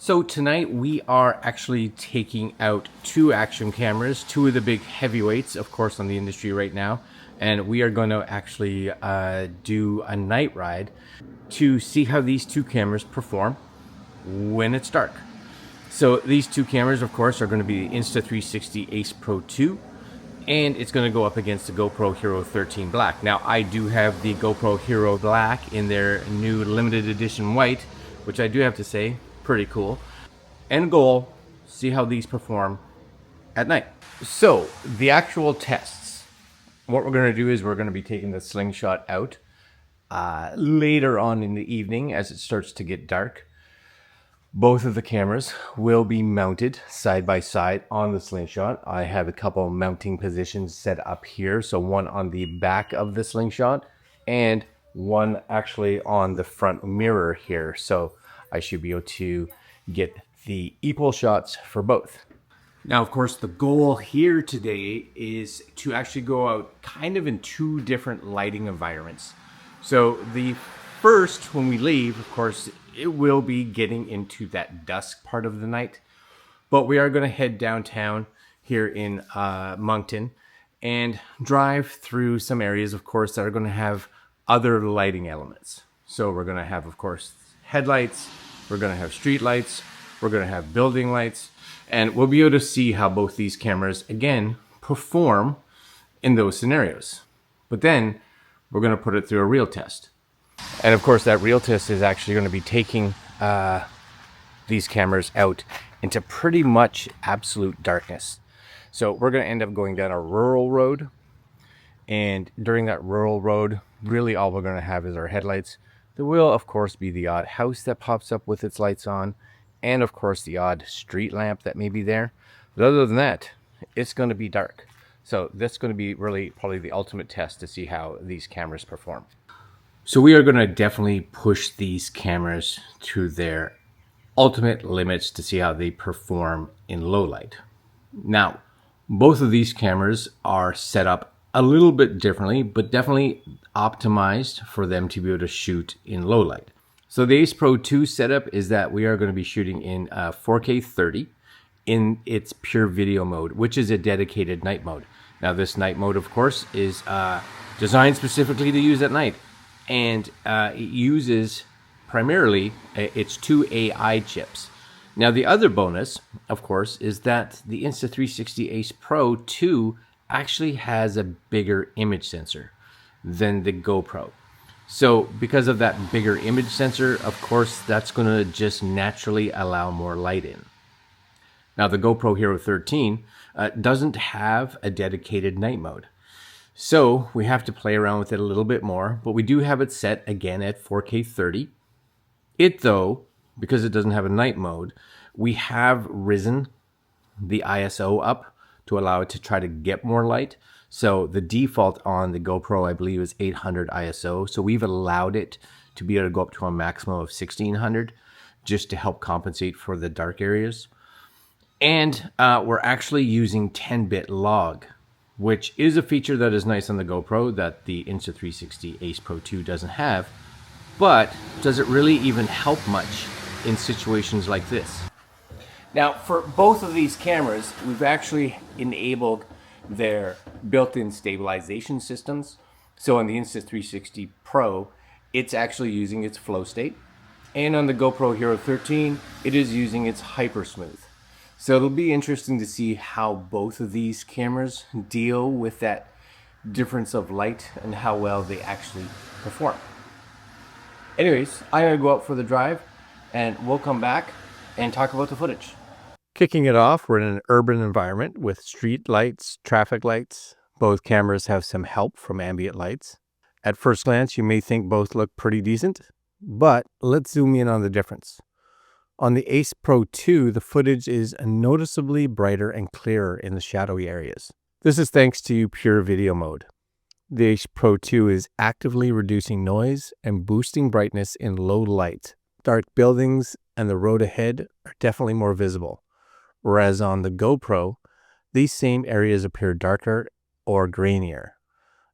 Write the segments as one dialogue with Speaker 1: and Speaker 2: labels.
Speaker 1: So tonight we are actually taking out two action cameras, two of the big heavyweights, of course, on the industry right now. And we are going to actually do a night ride to see how these two cameras perform when it's dark. So these two cameras, of course, are going to be the Insta360 Ace Pro 2, and it's going to go up against the GoPro Hero 13 Black. Now, I do have the GoPro Hero Black in their new limited edition white, which I do have to say, pretty cool. End goal, see how these perform at night. So the actual tests, what we're going to do is we're going to be taking the slingshot out later on in the evening as it starts to get dark. Both of the cameras will be mounted side by side on the slingshot. I have a couple mounting positions set up here. So one on the back of the slingshot and one actually on the front mirror here. So I should be able to get the equal shots for both. Now, of course, the goal here today is to actually go out kind of in two different lighting environments. So the first, when we leave, of course, it will be getting into that dusk part of the night. But we are going to head downtown here in Moncton and drive through some areas, of course, that are going to have other lighting elements. So we're going to have, of course, headlights. We're going to have street lights. We're going to have building lights. And we'll be able to see how both these cameras, again, perform in those scenarios. But then we're going to put it through a real test. And of course, that real test is actually going to be taking these cameras out into pretty much absolute darkness. So we're going to end up going down a rural road. And during that rural road, really all we're going to have is our headlights. There will, of course, be the odd house that pops up with its lights on. And, of course, the odd street lamp that may be there. But other than that, it's going to be dark. So that's going to be really probably the ultimate test to see how these cameras perform. So we are going to definitely push these cameras to their ultimate limits to see how they perform in low light. Now, both of these cameras are set up a little bit differently, but definitely optimized for them to be able to shoot in low light. So the Ace Pro 2 setup is that we are going to be shooting in 4K 30 in its pure video mode, which is a dedicated night mode. Now this night mode, of course, is designed specifically to use at night. And it uses primarily its two AI chips. Now the other bonus, of course, is that the Insta360 Ace Pro 2 actually has a bigger image sensor than the GoPro. So because of that bigger image sensor, of course, that's going to just naturally allow more light in. Now the GoPro Hero 13 doesn't have a dedicated night mode. So we have to play around with it a little bit more, but we do have it set again at 4K 30. It though, because it doesn't have a night mode, we have risen the ISO up to allow it to try to get more light. So the default on the GoPro, I believe, is 800 ISO. So we've allowed it to be able to go up to a maximum of 1600 just to help compensate for the dark areas. And we're actually using 10-bit log, which is a feature that is nice on the GoPro that the Insta360 Ace Pro 2 doesn't have. But does it really even help much in situations like this? Now, for both of these cameras, we've actually enabled their built-in stabilization systems. So on the Insta360 Pro, it's actually using its flow state. And on the GoPro Hero 13, it is using its hyper smooth. So it'll be interesting to see how both of these cameras deal with that difference of light and how well they actually perform. Anyways, I'm going to go out for the drive and we'll come back and talk about the footage. Kicking it off, we're in an urban environment with street lights, traffic lights. Both cameras have some help from ambient lights. At first glance, you may think both look pretty decent, but let's zoom in on the difference. On the Ace Pro 2, the footage is noticeably brighter and clearer in the shadowy areas. This is thanks to pure video mode. The Ace Pro 2 is actively reducing noise and boosting brightness in low light. Dark buildings and the road ahead are definitely more visible. Whereas on the GoPro, these same areas appear darker or grainier.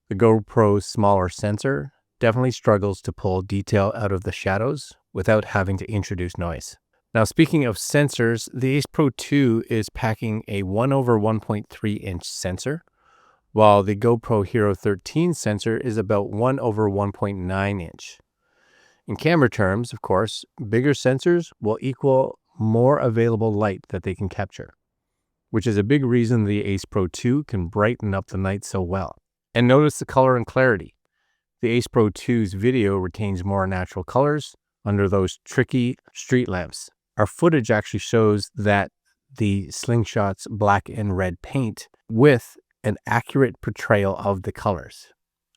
Speaker 1: The GoPro's smaller sensor definitely struggles to pull detail out of the shadows without having to introduce noise. Now, speaking of sensors, the Ace Pro 2 is packing a 1/1.3 inch sensor, while the GoPro Hero 13 sensor is about 1/1.9 inch. In camera terms, of course, bigger sensors will equal more available light that they can capture, which is a big reason the Ace Pro 2 can brighten up the night so well. And notice the color and clarity. The Ace Pro 2's video retains more natural colors under those tricky street lamps. Our footage actually shows that the slingshot's black and red paint with an accurate portrayal of the colors,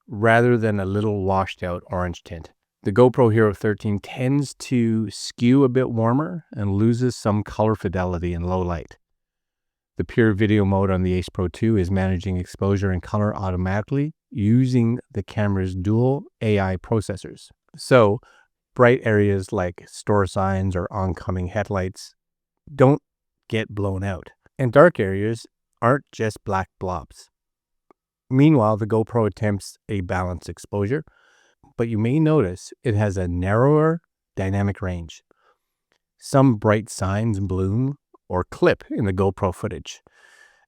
Speaker 1: rather than a little washed out orange tint. The GoPro Hero 13 tends to skew a bit warmer and loses some color fidelity in low light. The pure video mode on the Ace Pro 2 is managing exposure and color automatically using the camera's dual AI processors. So, bright areas like store signs or oncoming headlights don't get blown out, and dark areas aren't just black blobs. Meanwhile, the GoPro attempts a balanced exposure, but you may notice it has a narrower dynamic range. Some bright signs bloom or clip in the GoPro footage,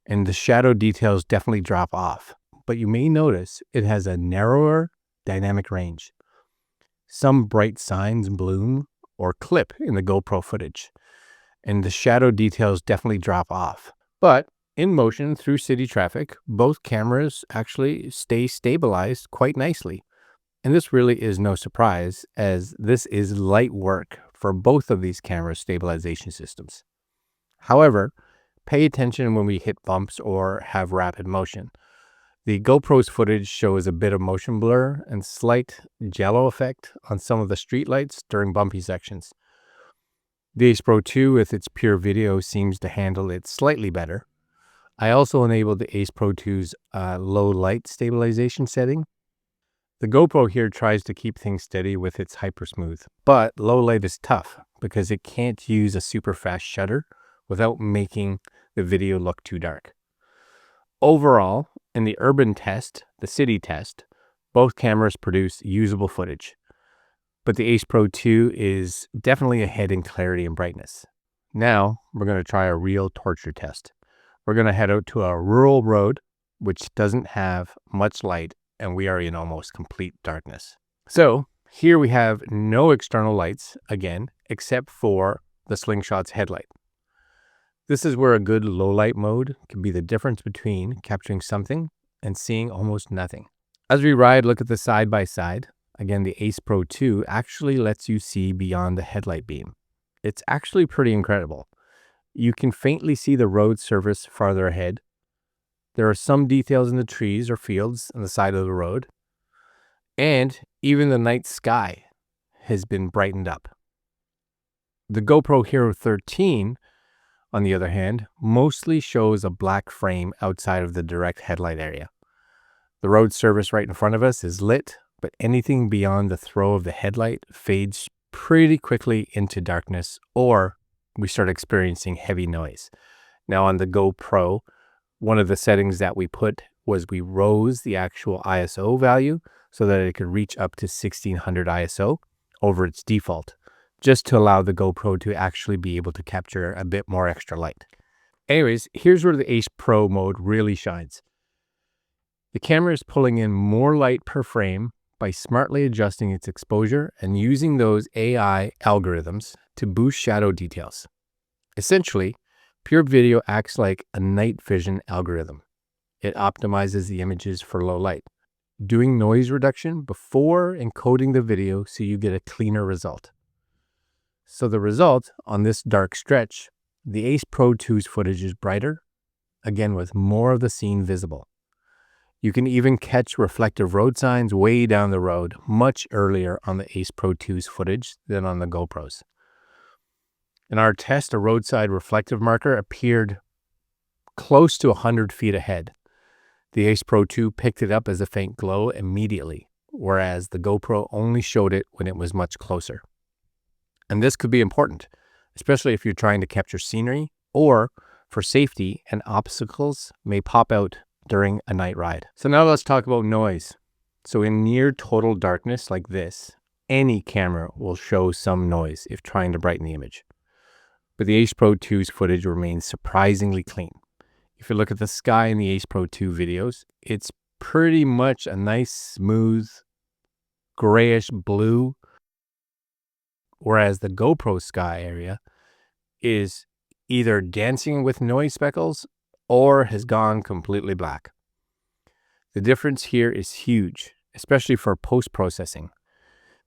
Speaker 1: and the shadow details definitely drop off, but you may notice it has a narrower dynamic range. Some bright signs bloom or clip in the GoPro footage, and the shadow details definitely drop off. But in motion through city traffic, both cameras actually stay stabilized quite nicely. And this really is no surprise, as this is light work for both of these camera stabilization systems. However, pay attention when we hit bumps or have rapid motion. The GoPro's footage shows a bit of motion blur and slight jello effect on some of the streetlights during bumpy sections. The Ace Pro 2 with its pure video seems to handle it slightly better. I also enabled the Ace Pro 2's low light stabilization setting. The GoPro here tries to keep things steady with its hyper smooth, but low light is tough because it can't use a super fast shutter without making the video look too dark. Overall, in the urban test, the city test, both cameras produce usable footage, but the Ace Pro 2 is definitely ahead in clarity and brightness. Now, we're going to try a real torture test. We're going to head out to a rural road, which doesn't have much light, and we are in almost complete darkness. So, here we have no external lights, again, except for the slingshot's headlight. This is where a good low light mode can be the difference between capturing something and seeing almost nothing. As we ride, look at the side by side. Again, the Ace Pro 2 actually lets you see beyond the headlight beam. It's actually pretty incredible. You can faintly see the road surface farther ahead. There are some details in the trees or fields on the side of the road. And even the night sky has been brightened up. The GoPro Hero 13, on the other hand, mostly shows a black frame outside of the direct headlight area. The road surface right in front of us is lit, but anything beyond the throw of the headlight fades pretty quickly into darkness, or we start experiencing heavy noise. Now on the GoPro, one of the settings that we put was we rose the actual ISO value so that it could reach up to 1600 ISO over its default, just to allow the GoPro to actually be able to capture a bit more extra light. Anyways, here's where the Ace Pro mode really shines. The camera is pulling in more light per frame by smartly adjusting its exposure and using those AI algorithms to boost shadow details. Essentially, pure video acts like a night vision algorithm. It optimizes the images for low light, doing noise reduction before encoding the video so you get a cleaner result. So the result on this dark stretch, the Ace Pro 2's footage is brighter, again with more of the scene visible. You can even catch reflective road signs way down the road much earlier on the Ace Pro 2's footage than on the GoPros. In our test, a roadside reflective marker appeared close to 100 feet ahead. The Ace Pro 2 picked it up as a faint glow immediately, whereas the GoPro only showed it when it was much closer. And this could be important, especially if you're trying to capture scenery or for safety and obstacles may pop out during a night ride. So now let's talk about noise. So in near total darkness like this, any camera will show some noise if trying to brighten the image. but the Ace Pro 2's footage remains surprisingly clean. If you look at the sky in the Ace Pro 2 videos, it's pretty much a nice, smooth, grayish blue, whereas the GoPro sky area is either dancing with noise speckles or has gone completely black. The difference here is huge, especially for post-processing.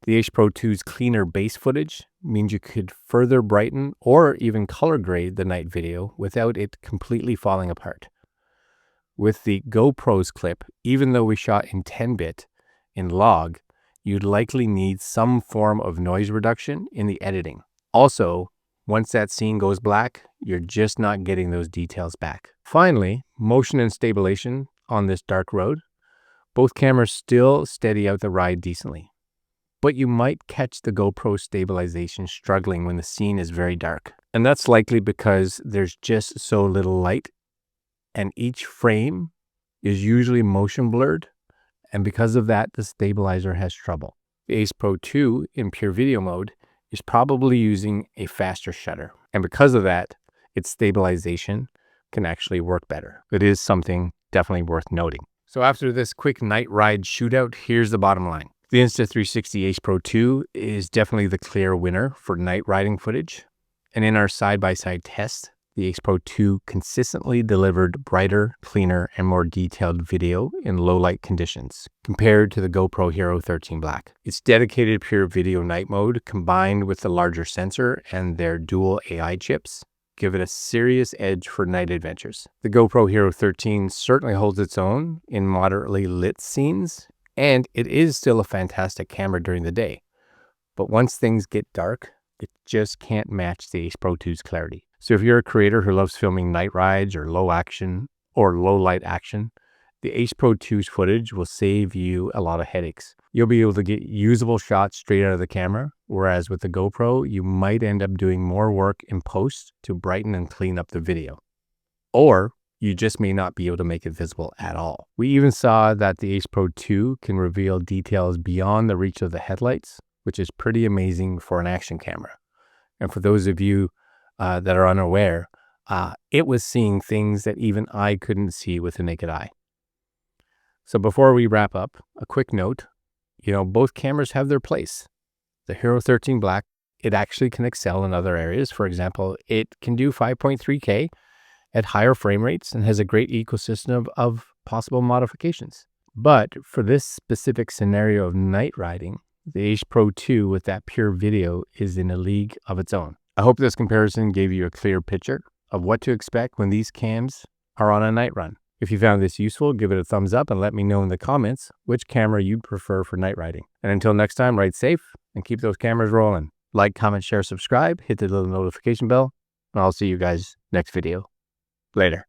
Speaker 1: The Ace Pro 2's cleaner base footage means you could further brighten or even color grade the night video without it completely falling apart. With the GoPro's clip, even though we shot in 10-bit in log, you'd likely need some form of noise reduction in the editing. Also, once that scene goes black, you're just not getting those details back. Finally, motion and stabilization on this dark road. Both cameras still steady out the ride decently, but you might catch the GoPro stabilization struggling when the scene is very dark. And that's likely because there's just so little light, and each frame is usually motion blurred, and because of that, the stabilizer has trouble. The Ace Pro 2 in pure video mode is probably using a faster shutter, and because of that, its stabilization can actually work better. It is something definitely worth noting. So after this quick night ride shootout, here's the bottom line. The Insta360 Ace Pro 2 is definitely the clear winner for night riding footage. And in our side-by-side test, the Ace Pro 2 consistently delivered brighter, cleaner, and more detailed video in low light conditions compared to the GoPro Hero 13 Black. Its dedicated pure video night mode combined with the larger sensor and their dual AI chips give it a serious edge for night adventures. The GoPro Hero 13 certainly holds its own in moderately lit scenes, and it is still a fantastic camera during the day. But once things get dark, it just can't match the Ace Pro 2's clarity. So if you're a creator who loves filming night rides or low light action, the Ace Pro 2's footage will save you a lot of headaches. You'll be able to get usable shots straight out of the camera, whereas with the GoPro, you might end up doing more work in post to brighten and clean up the video. Or you just may not be able to make it visible at all. We even saw that the Ace Pro 2 can reveal details beyond the reach of the headlights, which is pretty amazing for an action camera. And for those of you that are unaware, it was seeing things that even I couldn't see with the naked eye. So before we wrap up, a quick note, both cameras have their place. The Hero 13 Black, it actually can excel in other areas. For example, it can do 5.3K at higher frame rates and has a great ecosystem of possible modifications. But for this specific scenario of night riding, the Ace Pro 2 with that pure video is in a league of its own. I hope this comparison gave you a clear picture of what to expect when these cams are on a night run. If you found this useful, give it a thumbs up and let me know in the comments which camera you'd prefer for night riding. And until next time, ride safe and keep those cameras rolling. Like, comment, share, subscribe, hit the little notification bell, and I'll see you guys next video. Later.